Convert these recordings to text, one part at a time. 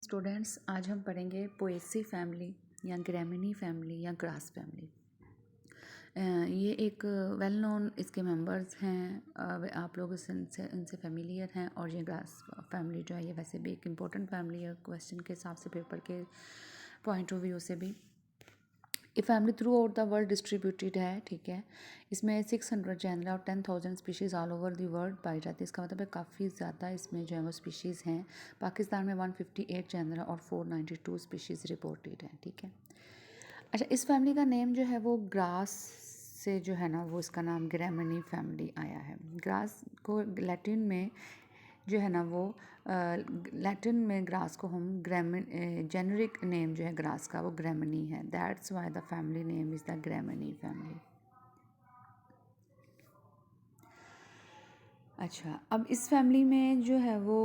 Students, आज हम पढ़ेंगे पोएसी फैमिली या ग्रैमिनी फैमिली या ग्रास फैमिली। ये एक वेल नोन इसके मेंबर्स हैं। आप लोग इनसे फेमिलियर हैं। और ये ग्रास फैमिली जो है ये वैसे भी एक इम्पोर्टेंट फैमिली है क्वेश्चन के हिसाब से, पेपर के पॉइंट ऑफ व्यू से भी। ये family throughout the world distributed है, ठीक है। इसमें 600 जेनरा और 10,000 species all over the world पाई जाती है। इसका मतलब है काफ़ी ज़्यादा इसमें जो है वो स्पीशीज़ हैं। पाकिस्तान में 158 जेनरा और 492 स्पीशीज़ रिपोर्टेड हैं, ठीक है। अच्छा, इस फैमिली का नेम जो है वो ग्रास से जो है ना वो इसका नाम ग्रैमिनी फैमिली आया है। ग्रास को लैटिन में जो है ना वो लैटिन में ग्रास को हम जेनरिक नेम जो है ग्रास का वो ग्रैमिनी है। That's why the family name is the Gramineae family. अच्छा, अब इस फैमिली में जो है वो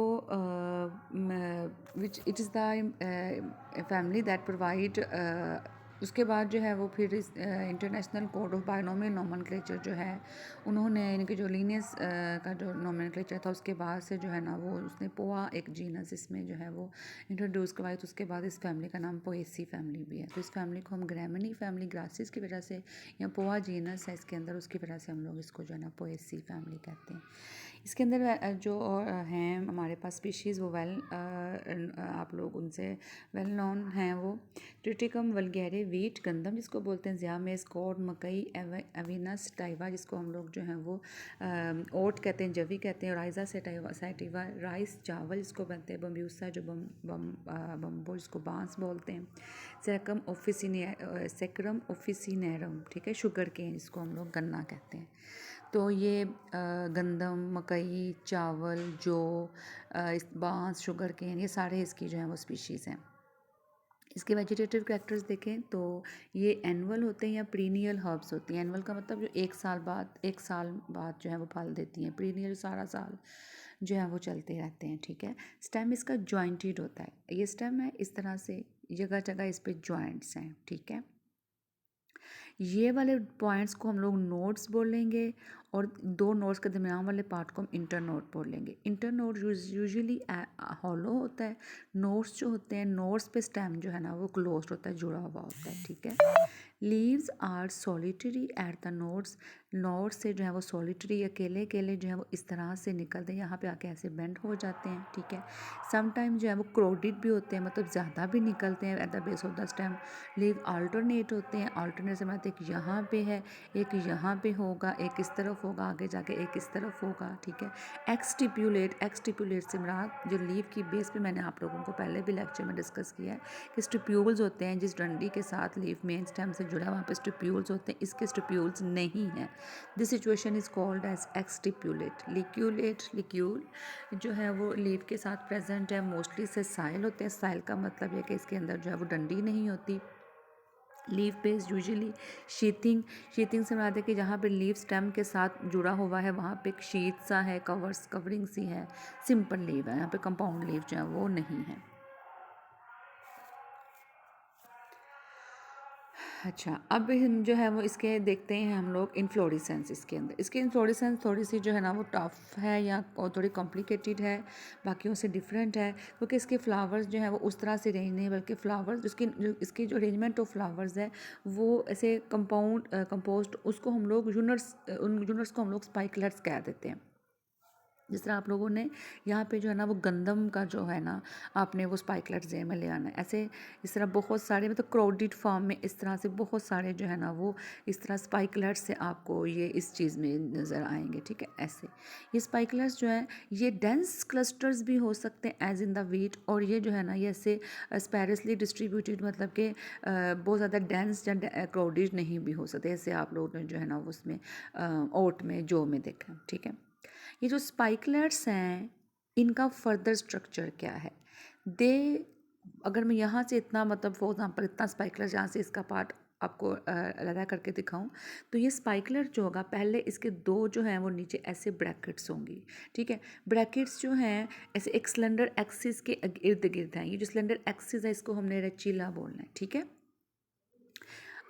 which it is the family that provide. उसके बाद जो है वो फिर इस international code of binomial nomenclature जो है उन्होंने इनके जो लीनियस का जो नोमेनक्लेचर था उसके बाद से जो है ना वो उसने पोआ एक जीनस इसमें जो है वो इंट्रोड्यूस करवाई। तो उसके बाद इस फैमिली का नाम पोएसी फैमिली भी है। तो इस फैमिली को हम ग्रैमिनी फैमिली ग्रासिस की वजह से, या पोआ जीनस है इसके अंदर, उसकी वजह से हम लोग इसको जो है ना पोएसी फैमिली कहते हैं। इसके अंदर जो हैं हमारे पास स्पीशीज़ वो आप लोग उनसे वेल नोन हैं। वो ट्रिटिकम वल्गैरे वीट गंदम जिसको बोलते हैं, ज़ियामेस कॉर्न मकई अविनस टाइवा जिसको हम लोग जो हैं वो ओट कहते हैं, जवी कहते हैं, राइजा सैटिवा राइस चावल जिसको बनते हैं, बम्ब्यूसा जो बम्बो जिसको बांस बोलते हैं, सेक्रम ऑफिसिनेरम, ठीक है, शुगर केन जिसको हम लोग गन्ना कहते हैं। तो ये गंदम, मकई, चावल, जौ, बांस, शुगर केन, ये सारे इसकी जो है वो स्पीशीज़ हैं। इसके वेजिटेटिव कैरेक्टर्स देखें तो ये एनुअल होते हैं या प्रीनियल हर्ब्स होती हैं। एनुअल का मतलब जो एक साल बाद जो है वो फल देती हैं। प्रीनियल सारा साल जो है वो चलते रहते हैं, ठीक है। स्टेम इसका जॉइंटेड होता है। ये स्टेम है इस तरह से, जगह जगह इस पर जॉइंट्स हैं, ठीक है। ये वाले पॉइंट्स को हम लोग नोड्स बोलेंगे और दो नोड्स के दरमियान वाले पार्ट को हम इंटर नोड बोलेंगे। इंटर नोड यूजुअली हॉलो होता है। नोड्स जो होते हैं, नोड्स पे स्टेम जो है ना वो क्लोज्ड होता है, जुड़ा हुआ होता है, ठीक है। Leaves are solitary at the nodes. Nodes से जो है वो सॉलिटरी अकेले अकेले जो है वो इस तरह से निकलते हैं, यहाँ पे आके ऐसे बेंड हो जाते हैं, ठीक है। समटाइम जो है वो क्रोडिड भी होते हैं, मतलब ज़्यादा भी निकलते हैं at the base of the stem. Leave alternate होते हैं। अल्टरनेट से मतलब एक यहाँ पे है, एक यहाँ पे होगा, एक इस तरफ होगा, आगे जाके एक इस तरफ होगा, ठीक है। एक्सटिप्यूलेट से मुराद जो लीव की बेस पे मैंने आप लोगों को पहले भी लेक्चर में डिस्कस किया है कि स्टिप्यूल्स होते हैं जिस डंडी के साथ लीव मेन स्टेम से जुड़ा है वहाँ पे स्टिप्यूल्स होते हैं। इसके स्टिप्यूल्स नहीं हैं। This situation is called as exstipulate. Ligule जो है वो लीव के साथ प्रेजेंट है। मोस्टली से साइल होते हैं। साइल का मतलब है कि इसके अंदर जो है वो डंडी नहीं होती। लीव बेस यूजुअली शीथिंग से मुराद है कि जहाँ पे लीव स्टेम के साथ जुड़ा हुआ है वहाँ पे एक शीट सा है, कवरिंग सी है। सिंपल लीव है, यहाँ पे कंपाउंड लीव जो है वो नहीं है। अच्छा, अब हम जो है वो इसके देखते हैं हम लोग इन्फ्लोरेसेंस। इसके अंदर इसकी इन्फ्लोरेसेंस थोड़ी सी जो है ना वो टफ है या थोड़ी कॉम्प्लिकेटेड है, बाकियों से डिफरेंट है, क्योंकि इसके फ्लावर्स जो है वो उस तरह से अरेंज नहीं, बल्कि फ्लावर्स इसकी जो अरेंजमेंट ऑफ फ्लावर्स है वो ऐसे कंपोज्ड, उसको हम लोग यूनर्स को हम लोग स्पाइकलेट्स कह देते हैं। जिस तरह आप लोगों ने यहाँ पे जो है ना वो गंदम का जो है ना आपने वो स्पाइकलेट्स जे में ले आना है। ऐसे इस तरह बहुत सारे, मतलब क्राउडेड फॉर्म में इस तरह से बहुत सारे जो है ना वो इस तरह स्पाइकलेट्स से आपको ये इस चीज़ में नज़र आएंगे, ठीक है। ऐसे ये स्पाइकलेट्स जो है ये डेंस क्लस्टर्स भी हो सकते हैं एज इन द वीट, और ये जो है ना ये ऐसे स्पैरसली डिस्ट्रीब्यूटेड, मतलब कि बहुत ज़्यादा डेंस या क्राउडेड नहीं भी हो सकते। ऐसे आप लोगों ने जो है ना उसमें ओट में जो में देखा, ठीक है। ये जो स्पाइकलेट्स हैं इनका फर्दर स्ट्रक्चर क्या है? अगर मैं यहाँ से इतना, मतलब फॉर एग्जांपल इतना स्पाइकलेट्स यहाँ से इसका पार्ट आपको अलग करके दिखाऊं तो ये स्पाइकलेट जो होगा, पहले इसके दो जो हैं वो नीचे ऐसे ब्रैकेट्स होंगी, ठीक है। ब्रैकेट्स जो हैं ऐसे एक सिलेंडर एक्सिस के इर्द गिर्द हैं। ये जो सिलेंडर एक्सिस है इसको हमने रेचिला बोलना है, ठीक है।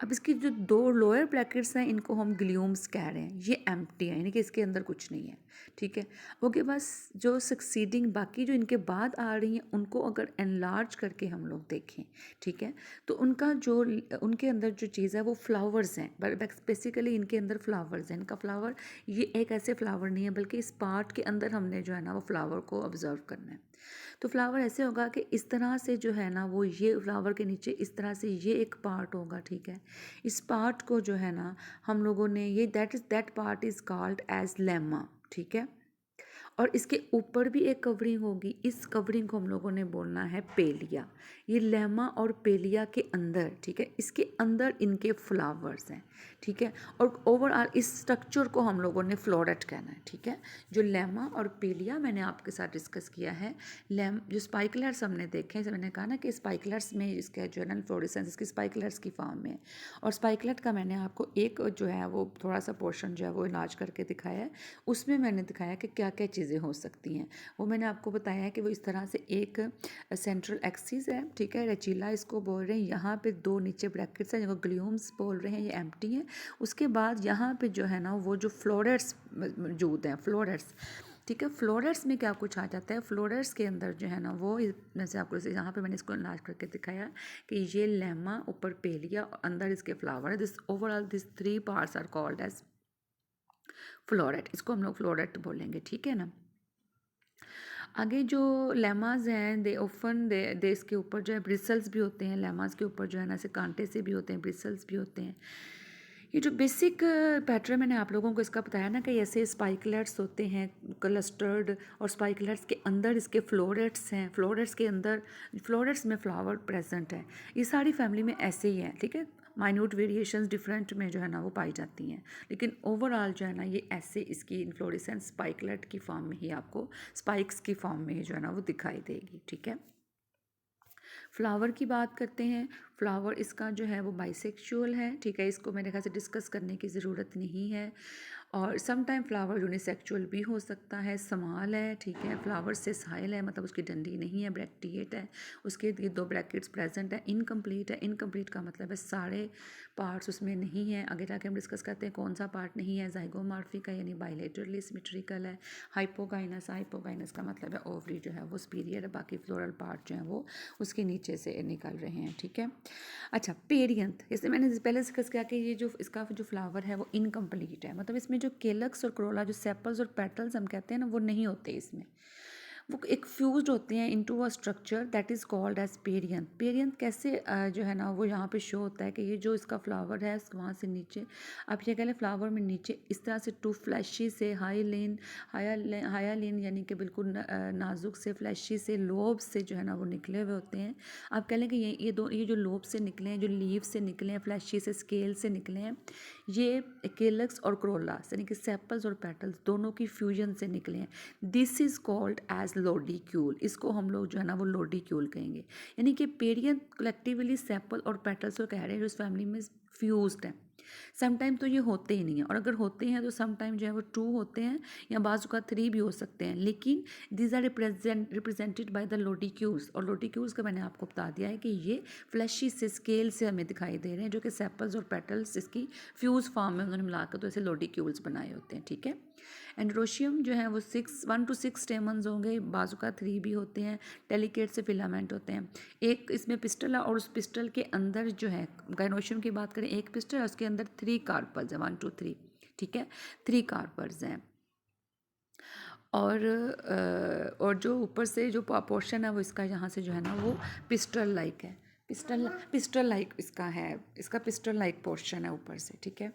अब इसकी जो 2 लोअर ब्रैकेट्स हैं इनको हम ग्ल्यूम्स कह रहे हैं, ये एम्प्टी है, यानी कि इसके अंदर कुछ नहीं है, ठीक है। ओके, बस जो सक्सीडिंग बाकी जो इनके बाद आ रही हैं उनको अगर एनलार्ज करके हम लोग देखें, ठीक है, तो उनका जो उनके अंदर जो चीज़ है वो फ्लावर्स हैं, बट बेसिकली इनके अंदर फ्लावर्स हैं। इनका फ्लावर ये एक ऐसे फ्लावर नहीं है, बल्कि इस पार्ट के अंदर हमने जो है ना वो फ्लावर को ऑब्जर्व करना है। तो फ्लावर ऐसे होगा कि इस तरह से जो है ना वो ये फ्लावर के नीचे इस तरह से ये एक पार्ट होगा, ठीक है। इस पार्ट को जो है ना हम लोगों ने ये that part is called as lemma, ठीक है। और इसके ऊपर भी एक कवरिंग होगी, इस कवरिंग को हम लोगों ने बोलना है पेलिया। ये लेमा और पेलिया के अंदर, ठीक है, इसके अंदर इनके फ्लावर्स हैं, ठीक है। और ओवरऑल इस स्ट्रक्चर को हम लोगों ने फ्लोरेट कहना है, ठीक है। जो लेमा और पेलिया मैंने आपके साथ डिस्कस किया है। जो स्पाइकलर्स हमने देखे हैं, जैसे मैंने कहा ना कि स्पाइकलर्स में इसका जो है ना फ्लोरेसेंस इसकी स्पाइकलर्स की फॉर्म में है। और स्पाइकलट का मैंने आपको एक जो है वो थोड़ा सा पोर्शन जो है वो इलाज करके दिखाया है। उसमें मैंने दिखाया कि क्या क्या चीज़ें हो सकती हैं। वो मैंने आपको बताया है कि वो इस तरह से एक सेंट्रल एक्सिस है, ठीक है, रेचिला इसको बोल रहे हैं। यहाँ पे 2 नीचे ब्रैकेट्स हैं जिनको ग्ल्यूम्स बोल रहे हैं, ये एम्प्टी हैं। उसके बाद यहाँ पे जो है ना वो जो फ्लोरेट्स मौजूद हैं, फ्लोरेट्स, ठीक है। फ्लोरेट्स में क्या कुछ आ जाता है, फ्लोरेट्स के अंदर जो है ना वो जैसे आपको यहाँ पे मैंने इसको इलाज करके दिखाया कि ये लेमा, ऊपर पेलिया और अंदर इसके फ्लावर है। This overall this 3 parts are called as floret, इसको हम लोग फ्लोरेट बोलेंगे, ठीक है ना। आगे जो लेमाज हैं दे इसके ऊपर जो है ब्रिसल्स भी होते हैं। लेमाज के ऊपर जो है ना ऐसे कांटे से भी होते हैं, ब्रिसल्स भी होते हैं। ये जो बेसिक पैटर्न मैंने आप लोगों को इसका बताया ना कि ऐसे स्पाइकलेट्स होते हैं क्लस्टर्ड, और स्पाइकलेट्स के अंदर इसके फ्लोरेट्स हैं, फ्लोरेट्स के अंदर फ्लोरेट्स में फ्लावर प्रेजेंट है। ये सारी फैमिली में ऐसे ही है, ठीक है। माइन्यूट वेरिएशंस डिफरेंट में जो है ना वो पाई जाती हैं, लेकिन ओवरऑल जो है ना ये ऐसे इसकी इन्फ्लोरेसेंस स्पाइकलेट की फॉर्म में ही आपको स्पाइक्स की फॉर्म में ही जो है ना वो दिखाई देगी, ठीक है। फ्लावर की बात करते हैं। फ्लावर इसका जो है वो बाइसेक्सुअल है, ठीक है, इसको मेरे ख्याल से डिस्कस करने की ज़रूरत नहीं है। और सम टाइम फ्लावर यूनिसेक्सुअल भी हो सकता है। स्मॉल है, ठीक है, फ्लावर से साइल है, मतलब उसकी डंडी नहीं है, ब्रैक्टिएट है, उसके ये 2 ब्रैकेट्स प्रेजेंट है। इनकम्प्लीट है, इनकम्प्लीट का मतलब है सारे पार्ट्स उसमें नहीं है। आगे जाके हम डिस्कस करते हैं कौन सा पार्ट नहीं है। जाइगोमॉर्फिक है, यानी बाइलेटरली सिमेट्रिकल है। हाइपोगाइनस का मतलब है ओवरी जो है वो सुपीरियर है, बाकी फ्लोरल पार्ट जो है वो उसके नीचे से निकल रहे हैं, ठीक है। अच्छा, पेरियंथ, जैसे मैंने पहले डिस्कस किया कि ये जो इसका जो फ्लावर है वो इनकम्प्लीट है, मतलब इसमें जो केलक्स और क्रोला जो सेपल्स और पेटल्स हम कहते हैं ना वो नहीं होते इसमें, वो एक फ्यूज्ड होते हैं into a structure that is called as perianth. Perianth कैसे जो है ना वो यहाँ पे शो होता है कि ये जो इसका फ्लावर है वहाँ से नीचे आप ये कह लें फ्लावर में नीचे इस तरह से 2 फ्लैशी से हायालीन यानी कि बिल्कुल नाजुक से फ्लैशी से लोब से जो है ना वो निकले हुए होते हैं। आप कह लें कि ये जो लोब से निकले हैं, जो लीव से निकले हैं, फ्लैशी से, स्केल से निकले हैं, ये केलक्स और क्रोला यानी कि सेपल्स और पेटल्स दोनों की फ्यूजन से निकले हैं। दिस इज़ कॉल्ड एज लोडिक्यूल, इसको हम लोग जो है ना वो लोडिक्यूल कहेंगे। यानी कि पेरियंथ कलेक्टिवली सेपल और पेटल्स को कह रहे हैं जो इस फैमिली में फ्यूज्ड है। समटाइम तो ये होते ही नहीं हैं, और अगर होते हैं तो समटाइम जो है वो 2 होते हैं या बाजू का 3 भी हो सकते हैं, लेकिन these are represented by the lodicules. और लोडिक्यूल्स का मैंने आपको बता दिया है कि ये फ्लैशी से, स्केल से हमें दिखाई दे रहे हैं, जो कि सेपल्स और पेटल्स इसकी फ्यूज फॉर्म में उन्होंने मिलाकर तो ऐसे लोडिक्यूल्स बनाए होते हैं, ठीक है। एंड्रोशियम जो है वो 1 to 6 स्टेमन्स होंगे, बाजू का 3 भी होते हैं, डेलिकेट से फिलामेंट होते हैं। एक इसमें पिस्टल है, और उस पिस्टल के अंदर जो है गाइनोशियम की बात करें, एक पिस्टल है, उसके अंदर 3 कार्पल्स हैं, 1 to 3, ठीक है, 3 कार्पल्स हैं। और जो ऊपर से जो पोर्शन है वो इसका यहाँ से जो है ना वो पिस्टल लाइक है, पिस्टल लाइक इसका है, इसका पिस्टल लाइक पोर्शन है ऊपर से, ठीक है।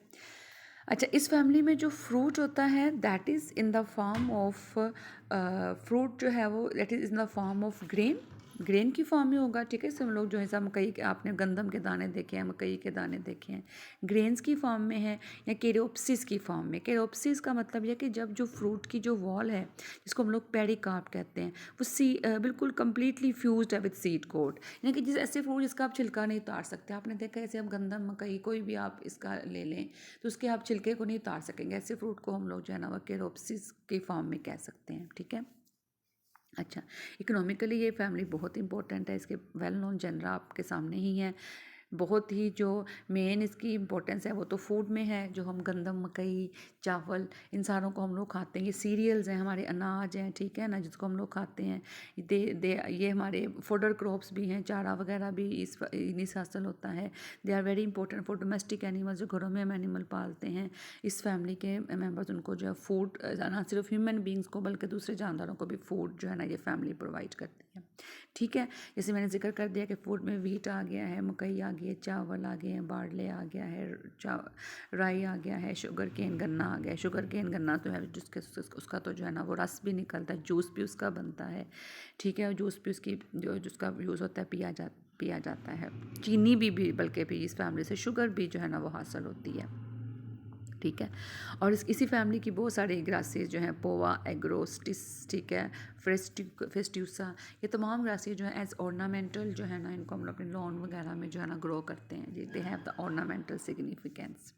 अच्छा, इस फैमिली में जो फ्रूट होता है that is in the form of fruit जो है वो that is in the form of grain की फॉर्म में होगा, ठीक है। सब लोग जो है सब मकई के, आपने गंदम के दाने देखे हैं, मकई के दाने देखे हैं, ग्रेन्स की फॉर्म में है, या केरोप्सिस की फॉर्म में। केरोप्सिस का मतलब यह कि जब जो फ्रूट की जो वॉल है जिसको हम लोग पेरिकार्प कहते हैं वो बिल्कुल कम्प्लीटली फ्यूज्ड है विद सीड कोट, यानी कि जिस ऐसे फ्रूट जिसका आप छिलका नहीं उतार सकते। आपने देखा ऐसे अब गंदम, मकई कोई भी आप इसका ले लें तो उसके आप छिलके को नहीं उतार सकेंगे, ऐसे फ्रूट को हम लोग जो है ना वो केरोप्सिस की फॉर्म में कह सकते हैं, ठीक है। अच्छा, इकोनॉमिकली ये फैमिली बहुत इंपॉर्टेंट है, इसके वेल नोन जनरा आपके सामने ही है। बहुत ही जो मेन इसकी इम्पोर्टेंस है वो तो फूड में है, जो हम गंदम, मकई, चावल इन सारों को हम लोग खाते हैं। ये सीरियल्स हैं, हमारे अनाज हैं, ठीक है ना, जिसको हम लोग खाते हैं। ये हमारे फोडर क्रॉप्स भी हैं, चारा वगैरह भी इन्हीं से हासिल होता है। They are very important for domestic animals, जो घरों में हम एनिमल पालते हैं, इस फैमिली के मेम्बर्स, उनको जो है फूड, ना सिर्फ ह्यूमन बींग्स को बल्कि दूसरे जानवरों को भी फूड जो है ना ये फैमिली प्रोवाइड करती है, ठीक है। जैसे मैंने जिक्र कर दिया कि फूड में वीट आ गया है, मकई आ गई है, चावल आ गए हैं, बार्ले आ गया है, राई आ गया है, शुगर केन गन्ना आ गया है। शुगर केन गन्ना तो है जिसके उसका तो जो है ना वो रस भी निकलता है, जूस भी उसका बनता है, ठीक है। और जूस भी उसकी जो जिसका यूज़ होता है पिया जाता है। चीनी भी बल्कि भी इस फैमिली से शुगर भी जो है ना वो हासिल होती है, ठीक है। और इसी फैमिली की बहुत सारी ग्रासेस जो हैं, पोवा, एग्रोस्टिस, ठीक है, फेस्ट्यूसा, ये तमाम ग्रासेस जो हैं एज ऑर्नामेंटल जो है ना, इनको हम लोग अपने लॉन वगैरह में जो है ना ग्रो करते हैं जी। They have the ornamental significance.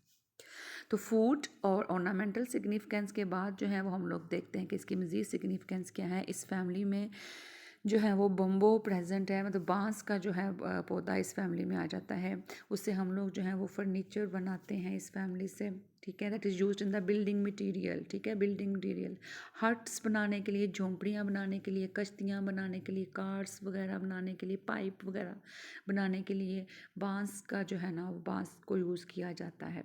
तो फूड और ऑर्नामेंटल सिग्निफिकेंस के बाद जो है वो हम लोग देखते हैं कि इसकी मज़ीद सिग्निफिकेंस क्या है। इस फैमिली में जो है वो बम्बो प्रेजेंट है, मतलब बांस का जो है पौधा इस फैमिली में आ जाता है। उससे हम लोग जो है वो फर्नीचर बनाते हैं इस फैमिली से, ठीक है। That is used in the building material, ठीक है, बिल्डिंग मटेरियल, हट्स बनाने के लिए, झोंपड़ियाँ बनाने के लिए, कश्तियाँ बनाने के लिए, कार्स वगैरह बनाने के लिए, पाइप वगैरह बनाने के लिए बांस का जो है ना वो बांस को यूज़ किया जाता है।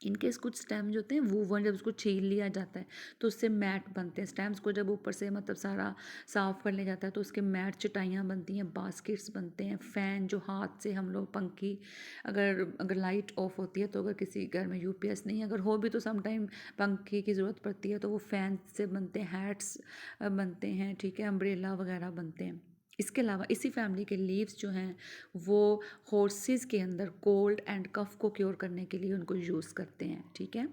इनकेस कुछ स्टेम जो होते हैं वूवन, जब उसको छील लिया जाता है तो उससे मैट बनते हैं। स्टेम्स को जब ऊपर से मतलब सारा साफ़ कर लिया जाता है तो उसके मैट, चटाइयाँ बनती हैं, बास्केट्स बनते हैं, फ़ैन जो हाथ से हम लोग, पंखी, अगर लाइट ऑफ होती है तो अगर किसी घर में यूपीएस नहीं, अगर हो भी तो सम टाइम पंखे की ज़रूरत पड़ती है तो वो फ़ैन से बनते हैं, हैट्स बनते हैं, ठीक है, अम्ब्रेला वगैरह बनते हैं। इसके अलावा इसी फैमिली के लीव्स जो हैं वो हॉर्सेस के अंदर कोल्ड एंड कफ को क्योर करने के लिए उनको यूज़ करते हैं, ठीक है।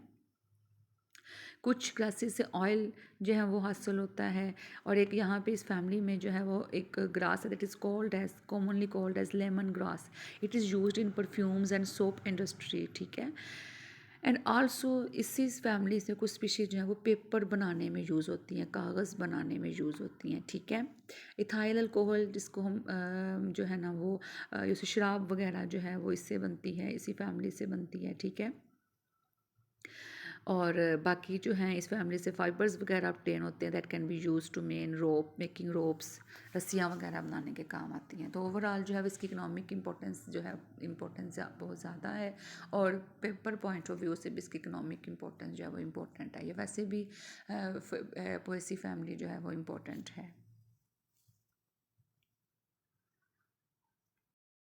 कुछ ग्रासेस से ऑयल जो है वो हासिल होता है। और एक यहाँ पे इस फैमिली में जो है वो एक ग्रास है that is called as, commonly called as lemon grass. It is used in perfumes and soap industry, ठीक है। एंड आल्सो इसी फैमिली से कुछ स्पीशीज जो है वो पेपर बनाने में यूज़ होती हैं, कागज़ बनाने में यूज़ होती हैं, ठीक है। इथाइल अल्कोहल जिसको हम जो है ना वो जैसे शराब वगैरह जो है वो इससे बनती है, इसी फैमिली से बनती है, ठीक है। और बाकी जो हैं इस फैमिली से फाइबर्स वगैरह ऑब्टेन होते हैं that can be use to making ropes, रस्सियाँ वगैरह बनाने के काम आती हैं। तो ओवरऑल जो है इसकी इकोनॉमिक इंपॉर्टेंस जो है बहुत ज़्यादा है, और पेपर पॉइंट ऑफ व्यू से भी इसकी इकोनॉमिक इंपॉर्टेंस जो है वो इम्पोर्टेंट है। ये वैसे भी पोएसी फैमिली जो है वो इम्पोर्टेंट है।